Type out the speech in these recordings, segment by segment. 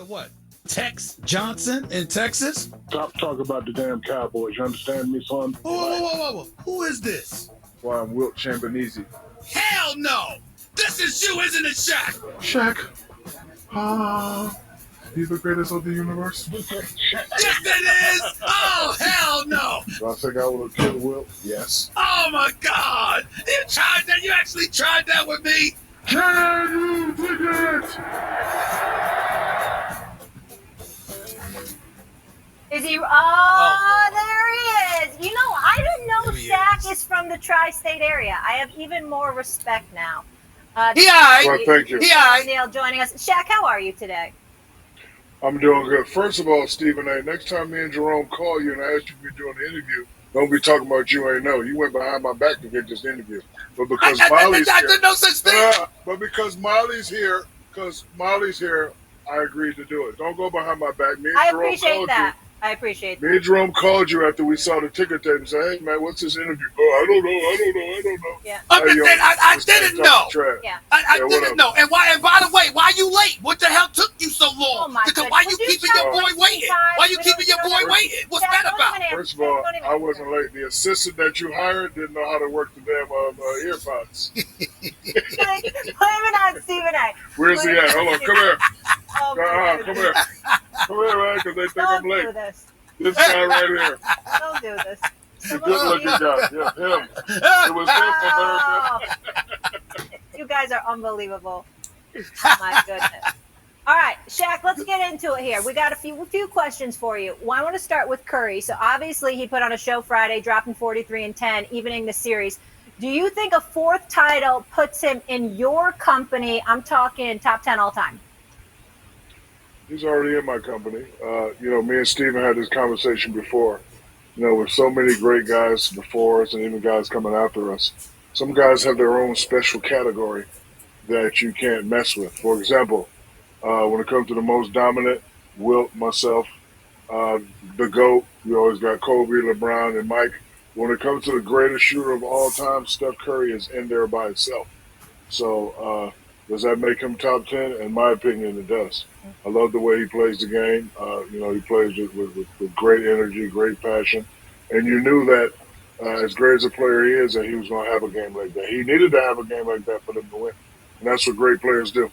to what? Tex Johnson in Texas? Stop talking about the damn Cowboys. You understand me, son? Whoa. Who is this? Why, I'm Wilt Chamberlain. Hell no! This is you, isn't it, Shaq? Shaq. He's the greatest of the universe. Yes, it is! Oh, hell no! Do I think I would have killed Wilt? Yes. Oh, my God! You tried that? You actually tried that with me? Can you dig it? Is he? Oh, there he is. You know, I didn't know Shaq is from the tri-state area. I have even more respect now. Well, thank you. Neil joining us. Shaq, how are you today? I'm doing good. First of all, Stephen A., next time me and Jerome call you and I ask you to be doing the interview, don't be talking about you ain't know. You went behind my back to get this interview. But because Molly's here, did no such thing. But because Molly's here, I agreed to do it. Don't go behind my back. I appreciate that. I appreciate that. Me and Jerome called you after we saw the ticket tape and said, hey, man, what's this interview? Oh, I don't know. Yeah. I didn't know. Yeah. I didn't know. And by the way, why you late? What the hell took you so long? Oh my Because goodness. why you keeping your boy waiting? Why you keeping your boy waiting? What's that about? First of all, I wasn't late. The assistant that you hired didn't know how to work the damn earpods. Blame it on Stephen A. Where's he at? Hold on, come here. Oh, Come here. Come here, man, because they think I'm late. Do this. This guy right here. Don't do this. The good-looking guy. Yeah, him. It was him from there. You guys are unbelievable. My goodness. All right, Shaq, let's get into it here. We got a few questions for you. Well, I want to start with Curry. So obviously he put on a show Friday, dropping 43 and 10, evening the series. Do you think a fourth title puts him in your company? I'm talking top 10 all time. He's already in my company. Me and Steven had this conversation before. With so many great guys before us and even guys coming after us, some guys have their own special category that you can't mess with. For example, when it comes to the most dominant, Wilt, myself, the GOAT, you always got Kobe, LeBron, and Mike. When it comes to the greatest shooter of all time, Steph Curry is in there by itself. So does that make him top 10? In my opinion, it does. I love the way he plays the game. He plays with great energy, great passion. And you knew that as great as a player he is, that he was going to have a game like that. He needed to have a game like that for them to win. And that's what great players do.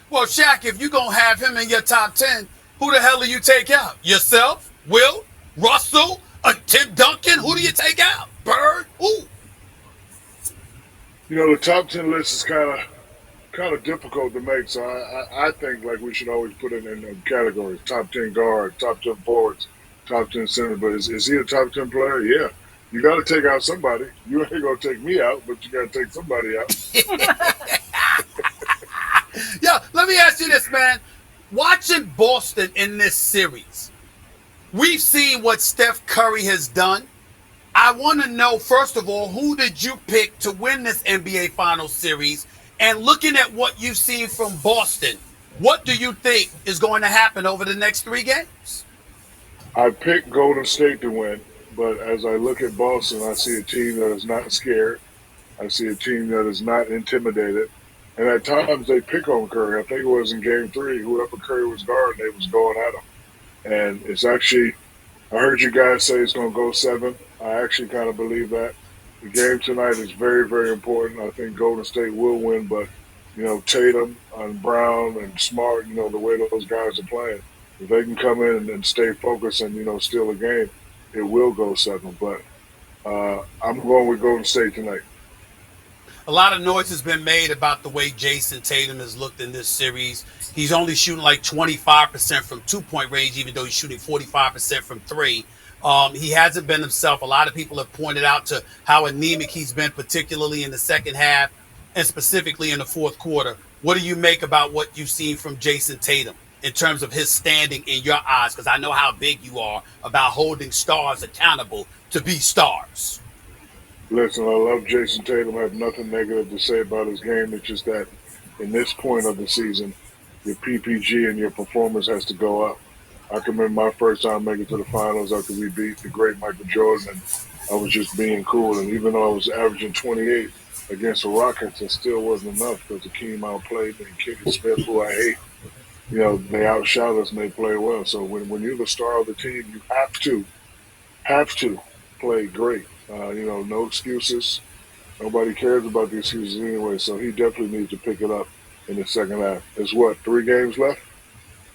Well, Shaq, if you're going to have him in your top 10, who the hell do you take out? Yourself? Will? Russell? Tim Duncan? Who do you take out? Bird? Who? The top 10 list is kind of difficult to make, so I think like we should always put it in categories: top 10 guard, top 10 forwards, top 10 center. But is he a top 10 player? Yeah. You got to take out somebody. You ain't gonna take me out, but you got to take somebody out. Yeah, let me ask you this, man. Watching Boston in this series, we've seen what Steph Curry has done. I want to know, first of all, who did you pick to win this NBA Finals series? And looking at what you've seen from Boston, what do you think is going to happen over the next 3 games? I picked Golden State to win, but as I look at Boston, I see a team that is not scared. I see a team that is not intimidated. And at times they pick on Curry. I think it was in Game 3, whoever Curry was guarding, they was going at him. And it's actually, I heard you guys say it's going to go 7. I actually kind of believe that. The game tonight is very, very important. I think Golden State will win, but, Tatum and Brown and Smart, the way those guys are playing, if they can come in and stay focused and, steal a game, it will go 7. But I'm going with Golden State tonight. A lot of noise has been made about the way Jason Tatum has looked in this series. He's only shooting like 25% from 2-point range, even though he's shooting 45% from 3. He hasn't been himself. A lot of people have pointed out to how anemic he's been, particularly in the second half and specifically in the fourth quarter. What do you make about what you've seen from Jason Tatum in terms of his standing in your eyes? Because I know how big you are about holding stars accountable to be stars. Listen, I love Jason Tatum. I have nothing negative to say about his game. It's just that in this point of the season, your PPG and your performance has to go up. I can remember my first time making it to the finals after we beat the great Michael Jordan, and I was just being cool. And even though I was averaging 28 against the Rockets, it still wasn't enough because Akeem outplayed me and Kenny Smith, who I hate. they outshot us and they play well. So when you're the star of the team, you have to play great. No excuses. Nobody cares about the excuses anyway. So he definitely needs to pick it up in the second half. There's what, 3 games left?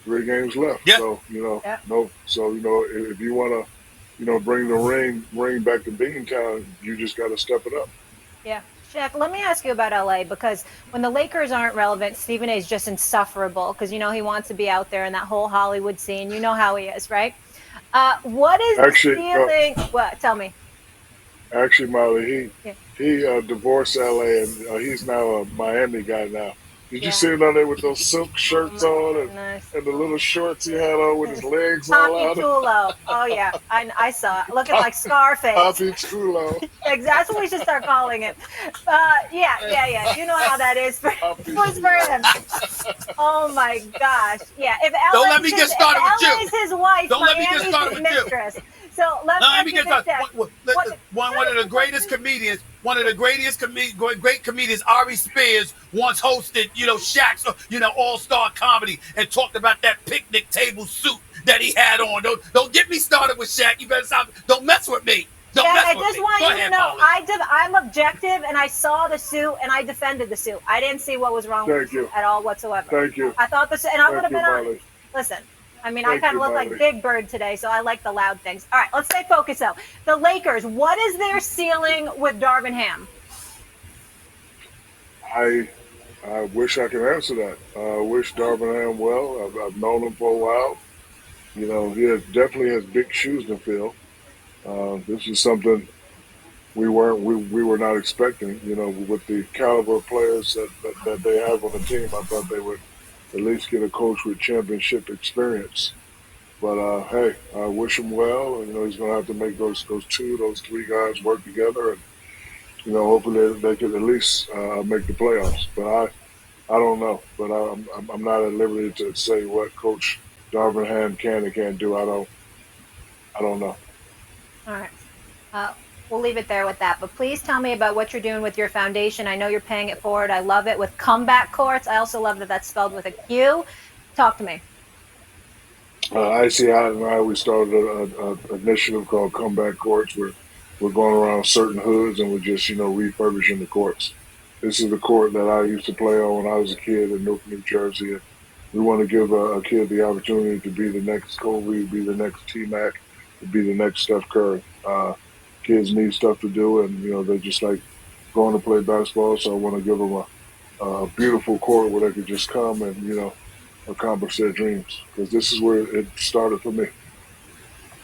3 games left. Yeah. So Yeah. no. So if you want to bring the ring back to Beantown, you just got to step it up. Yeah. Shaq, let me ask you about LA because when the Lakers aren't relevant, Stephen A is just insufferable because he wants to be out there in that whole Hollywood scene. You know how he is, right? What is the Actually, feeling? What? Tell me. actually, Molly, Yeah. he divorced LA and he's now a Miami guy now. Did you Yeah. see him down there with those silk shirts on Goodness. and the little shorts he had on with his legs all Poppy out? Chulo. Oh yeah, I saw it. Looking like Scarface. Poppy Chulo. Exactly. That's what we should start calling it. Yeah. You know how that is for, Poppy was for him. Oh my gosh. Yeah. If Don't LA's let me get started with you. LA's his wife, Don't let me get Miami's started his with you. mistress. So let No, me let ask me you get this, started. Jack. One of the greatest comedians, great comedians, Ari Spears, once hosted, Shaq's, all-star comedy and talked about that picnic table suit that he had on. Don't get me started with Shaq. You better stop. Don't mess with me. Don't Jack, mess I with just me. want Go you to ahead, know, Molly. I'm objective, and I saw the suit, and I defended the suit. I didn't see what was wrong with Thank the suit you. at all whatsoever. Thank you. I thought the suit, and I would Thank have you, been honest. Molly. Listen, I Thank kind you, of look like Molly. Big Bird today, so I like the loud things. All right, let's stay focused though. The Lakers, what is their ceiling with Darvin Ham? I I wish I could answer that. I wish Darvin Ham well. I've known him for a while. Definitely has big shoes to fill. This is something we were not expecting. With the caliber of players that they have on the team, I thought they would at least get a coach with championship experience. But hey, I wish him well. He's going to have to make those 3 guys work together, and hopefully they could at least make the playoffs. But I don't know. But I'm not at liberty to say what Coach Darvin Ham can and can't do. I don't know. All right. Uh, we'll leave it there with that. But please tell me about what you're doing with your foundation. I know you're paying it forward. I love it with comeback courts. I also love that that's spelled with a Q. Talk to me. ICI and I, we started a initiative called Comeback Courts, where we're going around certain hoods and we're just, refurbishing the courts. This is the court that I used to play on when I was a kid in Newark, New Jersey. And we want to give a kid the opportunity to be the next Kobe, be the next T Mac, to be the next Steph Curry. Kids need stuff to do, and they just like going to play basketball. So I want to give them a beautiful court where they could just come and accomplish their dreams, because this is where it started for me.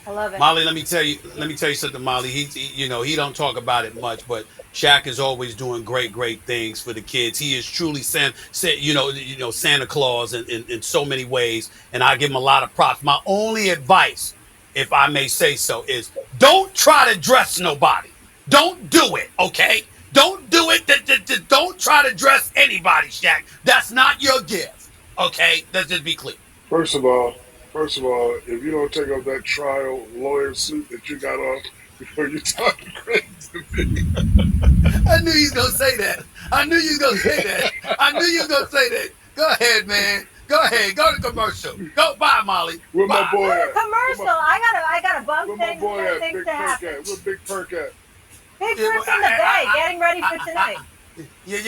I love it. Molly, let me tell you something, Molly. He don't talk about it much, but Shaq is always doing great things for the kids. He is truly Santa Claus in so many ways, and I give him a lot of props. My only advice, if I may say so, is don't try to dress nobody. Don't do it, okay? Don't do it. Don't try to dress anybody, Shaq. That's not your gift, okay? Let's just be clear. First of all, first of all, if you don't take off that trial lawyer suit that you got on before you talk crazy to me. I knew you was gonna say that. I knew you was gonna say that. I knew you was gonna say that. Go ahead, man. Go ahead. Go to commercial. Go. Bye, Molly. Where my Bye. boy What a at? commercial. I gotta bump Where my things boy and at? things Big to Perk happen. at? Where Big Perk at? Big Yeah, Perk's in the bay, getting ready for I, tonight. yeah,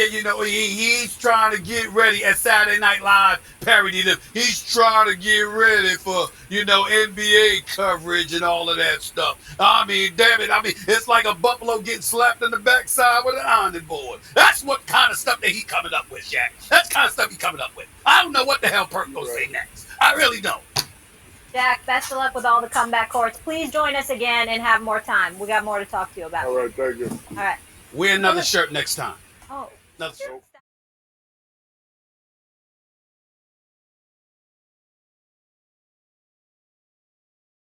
he's trying to get ready at Saturday Night Live parody them. He's trying to get ready for NBA coverage and all of that stuff. I mean, damn it! I mean, it's like a buffalo getting slapped in the backside with an ironing board. That's what kind of stuff that he coming up with, Shaq. That's the kind of stuff he coming up with. I don't know what the hell Perk gonna say next. I really don't. Jack, best of luck with all the comeback courts. Please join us again and have more time. We got more to talk to you about. All right, thank you. All right. Wear another shirt next time. Oh. Another shirt. Nope.